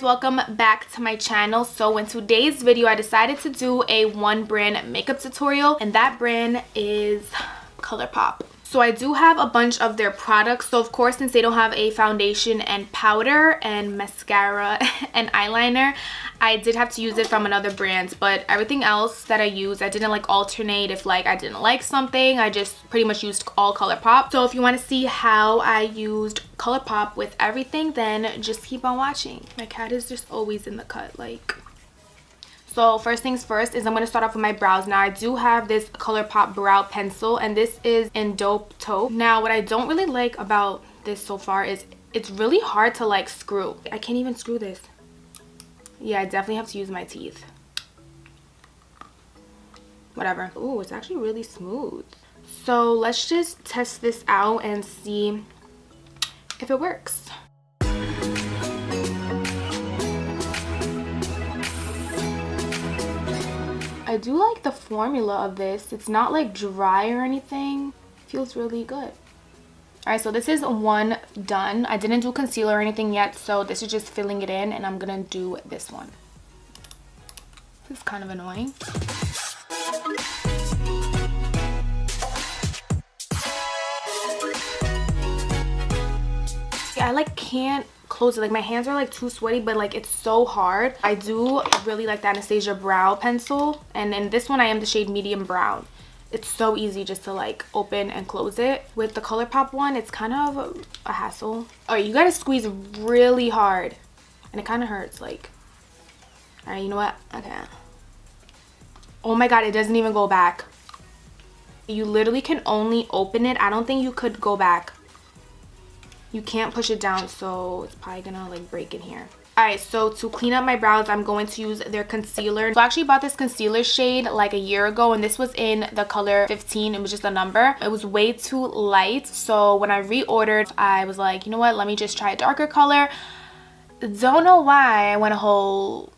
guys, welcome back to my channel. So in today's video I decided to do a one brand makeup tutorial, and that brand is Colourpop. So I do have a bunch of their products. So of course, since they don't have a foundation and powder and mascara and eyeliner, I did have to use it from another brand. But everything else that I used, I didn't like alternate. If like I didn't like something, I just pretty much used all Colourpop. So if you want to see how I used Colourpop with everything, then just keep on watching. My cat is just always in the cut, like. So first things first is I'm going to start off with my brows. Now I do have this Colourpop brow pencil, and this is in Dope Taupe. Now what I don't really like about this so far is it's really hard to like screw. I can't even screw this. Yeah, I definitely have to use my teeth. Whatever. Ooh, it's actually really smooth. So let's just test this out and see if it works. I do like the formula of this. It's not like dry or anything. It feels really good. Alright, so this is one done. I didn't do concealer or anything yet, so this is just filling it in, and I'm gonna do this one. This is kind of annoying. I like can't close it. Like my hands are like too sweaty, but like it's so hard. I do really like the Anastasia brow pencil, and in this one I am the shade medium brown. It's so easy just to like open and close it. With the Colourpop one, it's kind of a hassle. Oh, you gotta squeeze really hard, and it kind of hurts. Like, all right, you know what? Okay. Oh my god, it doesn't even go back. You literally can only open it. I don't think you could go back. You can't push it down, so it's probably gonna like break in here. Alright, so to clean up my brows, I'm going to use their concealer. So I actually bought this concealer shade like a year ago, and this was in the color 15. It was just a number. It was way too light, so when I reordered, I was like, you know what, let me just try a darker color. Don't know why I went a whole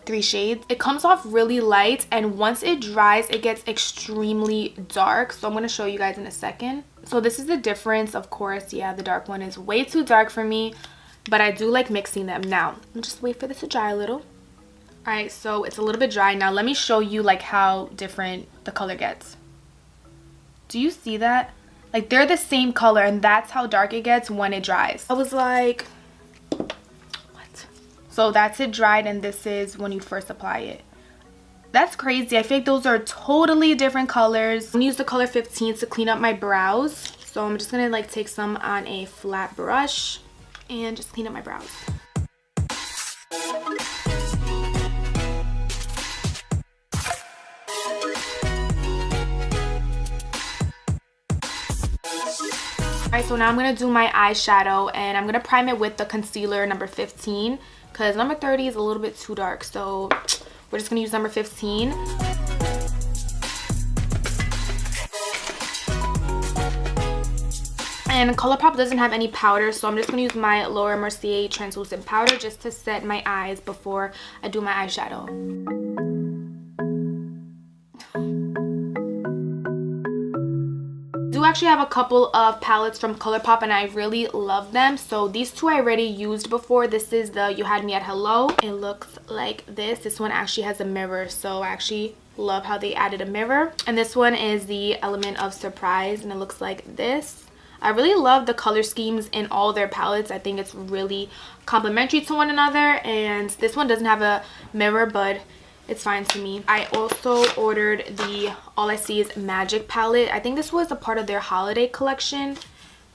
3 shades. It comes off really light, and once it dries, it gets extremely dark. So I'm going to show you guys in a second. So this is the difference. Of course, yeah, the dark one is way too dark for me, but I do like mixing them. Now I'll just wait for this to dry a little. All right, so it's a little bit dry now. Let me show you like how different the color gets. Do you see that? Like they're the same color, and that's how dark it gets when it dries. I was like, what? So that's it dried, and this is when you first apply it. That's crazy. I feel like those are totally different colors. I'm gonna use the color 15 to clean up my brows. So I'm just gonna like take some on a flat brush and just clean up my brows. Alright, so now I'm gonna do my eyeshadow, and I'm gonna prime it with the concealer number 15 because number 30 is a little bit too dark. So we're just going to use number 15. And Colourpop doesn't have any powder, so I'm just going to use my Laura Mercier translucent powder just to set my eyes before I do my eyeshadow. I do actually have a couple of palettes from Colourpop, and I really love them. So these two I already used before. This is the You Had Me at Hello. It looks like this. This one actually has a mirror, so I actually love how they added a mirror. And this one is the Element of Surprise, and it looks like this. I really love the color schemes in all their palettes. I think it's really complementary to one another, and this one doesn't have a mirror, but it's fine to me. I also ordered the All I See Is Magic palette. I think this was a part of their holiday collection,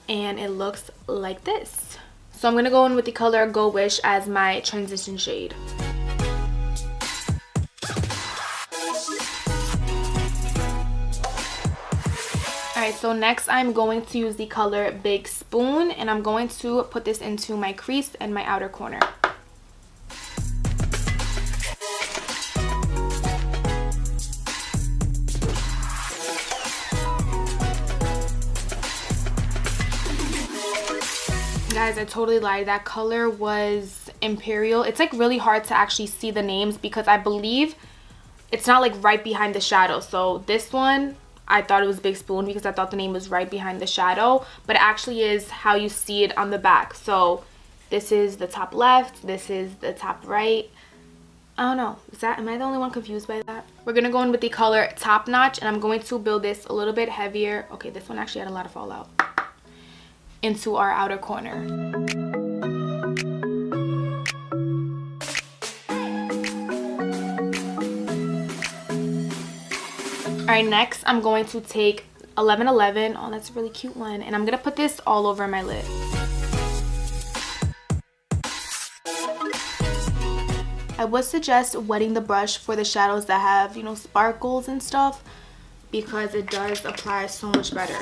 and it looks like this. So I'm going to go in with the color Go Wish as my transition shade. Alright, so next I'm going to use the color Big Spoon, and I'm going to put this into my crease and my outer corner. Guys, I totally lied. That color was Imperial. It's like really hard to actually see the names because I believe it's not like right behind the shadow. So this one, I thought it was Big Spoon because I thought the name was right behind the shadow, but it actually is how you see it on the back. So This is the top left. This is the top right. I don't know. Am I the only one confused by that? We're going to go in with the color Top Notch, and I'm going to build this a little bit heavier. Okay, this one actually had a lot of fallout. Into our outer corner. Alright, next I'm going to take 1111. Oh, that's a really cute one. And I'm going to put this all over my lid. I would suggest wetting the brush for the shadows that have, you know, sparkles and stuff, because it does apply so much better.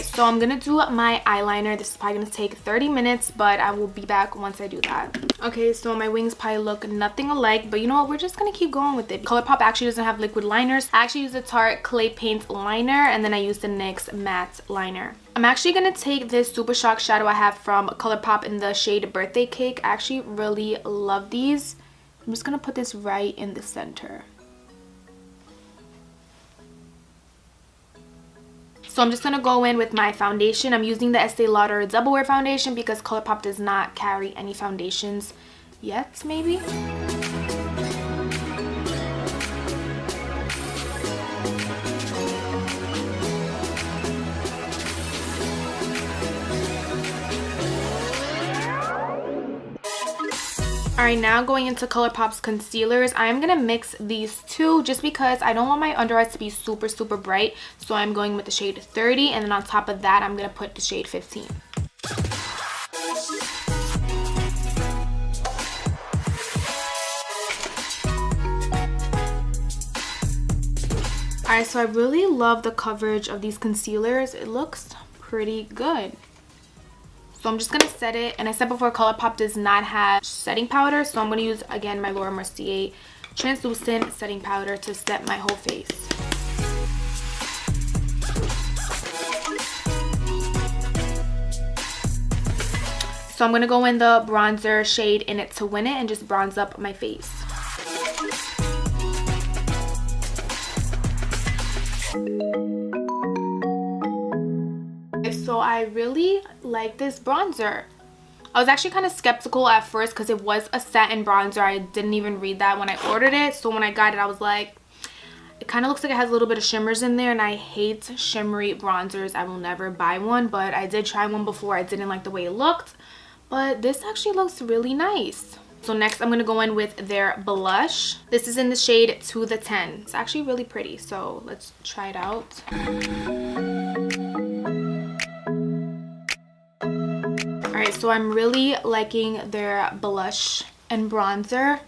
So I'm gonna do my eyeliner. This is probably gonna take 30 minutes, but I will be back once I do that. Okay, so my wings probably look nothing alike, but you know what? We're just gonna keep going with it. Colourpop actually doesn't have liquid liners. I actually use the Tarte Clay Paint liner, and then I use the NYX matte liner. I'm actually gonna take this Super Shock shadow I have from Colourpop in the shade Birthday Cake. I actually really love these. I'm just gonna put this right in the center. So I'm just going to go in with my foundation. I'm using the Estee Lauder Double Wear Foundation because Colourpop does not carry any foundations yet, maybe? Alright, now going into Colourpop's concealers. I am going to mix these two just because I don't want my under eyes to be super, super bright. So I'm going with the shade 30, and then on top of that, I'm going to put the shade 15. Alright, so I really love the coverage of these concealers. It looks pretty good. So I'm just going to set it, and I said before, Colourpop does not have setting powder, so I'm going to use, again, my Laura Mercier translucent setting powder to set my whole face. So I'm going to go in the bronzer shade In It to Win It and just bronze up my face. So I really like this bronzer. I was actually kind of skeptical at first because it was a satin bronzer. I didn't even read that when I ordered it. So when I got it, I was like, it kind of looks like it has a little bit of shimmers in there, and I hate shimmery bronzers. I will never buy one, but I did try one before. I didn't like the way it looked, but this actually looks really nice. So next I'm going to go in with their blush. This is in the shade To The 10. It's actually really pretty, so let's try it out. Alright, so I'm really liking their blush and bronzer.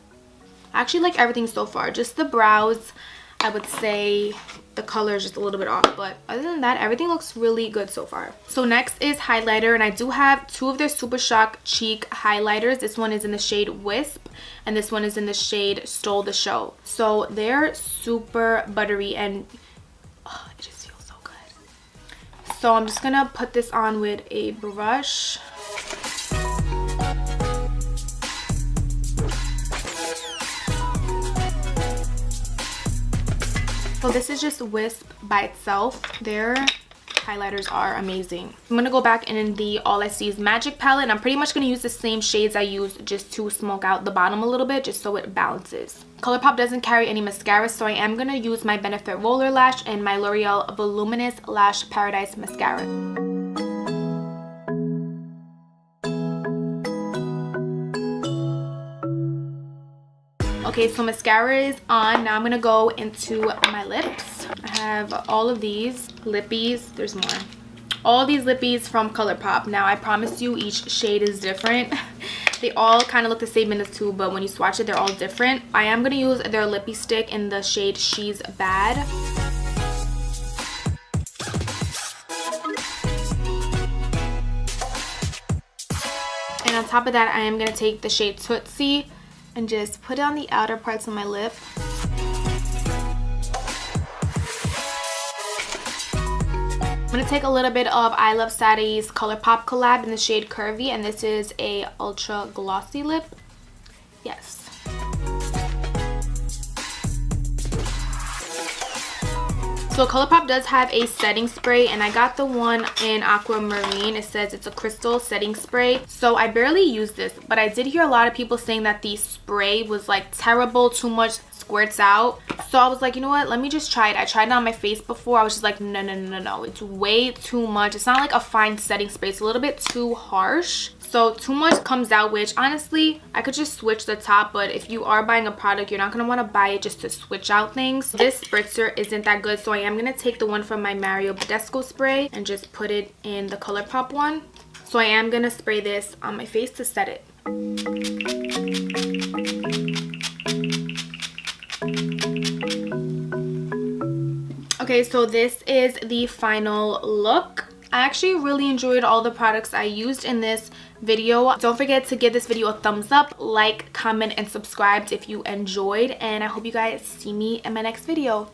I actually like everything so far. Just the brows, I would say the color is just a little bit off, but other than that, everything looks really good so far. So next is highlighter, and I do have two of their Super Shock cheek highlighters. This one is in the shade Wisp, and this one is in the shade Stole the Show. So they're super buttery, and oh, it just feels so good. So I'm just gonna put this on with a brush. So this is just Wisp by itself. Their highlighters are amazing. I'm going to go back in the All I See Is Magic palette, and I'm pretty much going to use the same shades I used just to smoke out the bottom a little bit, just so it balances. Colourpop doesn't carry any mascara, so I am going to use my Benefit Roller Lash and my L'Oreal Voluminous Lash Paradise Mascara. Okay, so mascara is on. Now I'm going to go into my lips. I have all of these lippies. There's more. All of these lippies from Colourpop. Now, I promise you each shade is different. They all kind of look the same in the tube, but when you swatch it, they're all different. I am going to use their lippy stick in the shade She's Bad. And on top of that, I am going to take the shade Tootsie and just put it on the outer parts of my lip. I'm going to take a little bit of I Love Sadie's Colourpop collab in the shade Curvy, and this is a ultra glossy lip. Yes. So Colourpop does have a setting spray, and I got the one in aquamarine. It says it's a crystal setting spray. So I barely use this, but I did hear a lot of people saying that the spray was like terrible, too much squirts out. So I was like, you know what, let me just try it. I tried it on my face before. I was just like, no, no, no, no, no, it's way too much. It's not like a fine setting spray. It's a little bit too harsh. So too much comes out, which honestly I could just switch the top, but if you are buying a product, you're not going to want to buy it just to switch out things. This spritzer isn't that good, so I am going to take the one from my Mario Badescu spray and just put it in the Colourpop one. So I am going to spray this on my face to set it. Okay, so this is the final look. I actually really enjoyed all the products I used in this video. Don't forget to give this video a thumbs up, like, comment, and subscribe if you enjoyed, and I hope you guys see me in my next video.